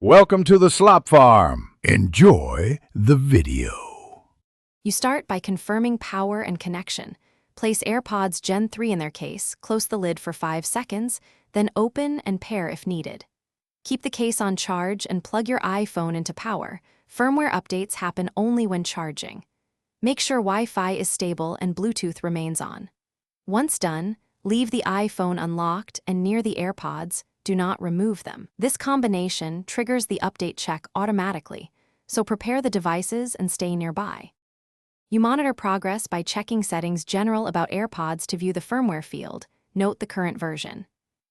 Welcome to the Slop Farm. Enjoy the video. You start by confirming power and connection. Place AirPods Gen 3 in their case, close the lid for 5 seconds, then open and pair if needed. Keep the case on charge and plug your iPhone into power. Firmware updates happen only when charging. Make sure Wi-Fi is stable and Bluetooth remains on. Once done, leave the iPhone unlocked and near the AirPods. Do not remove them. This combination triggers the update check automatically, so prepare the devices and stay nearby. You monitor progress by checking settings general about AirPods to view the firmware field. Note the current version.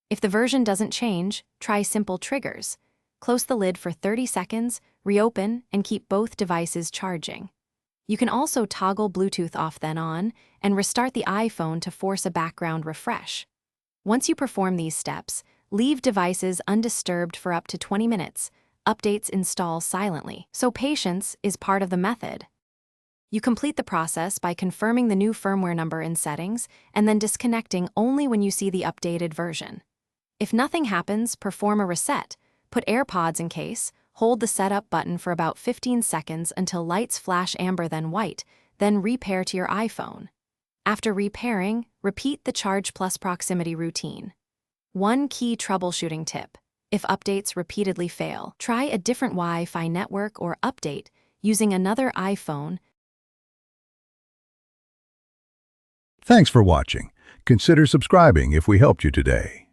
If the version doesn't change, try simple triggers. Close the lid for 30 seconds, reopen, and keep both devices charging. You can also toggle Bluetooth off then on and restart the iPhone to force a background refresh. Once you perform these steps, leave devices undisturbed for up to 20 minutes. Updates install silently, so patience is part of the method. You complete the process by confirming the new firmware number in settings and then disconnecting only when you see the updated version. If nothing happens, perform a reset. Put AirPods in case, hold the setup button for about 15 seconds until lights flash amber then white, then repair to your iPhone. After repairing, repeat the Charge Plus proximity routine. One key troubleshooting tip: if updates repeatedly fail, try a different Wi-Fi network or update using another iPhone. Thanks for watching. Consider subscribing if we helped you today.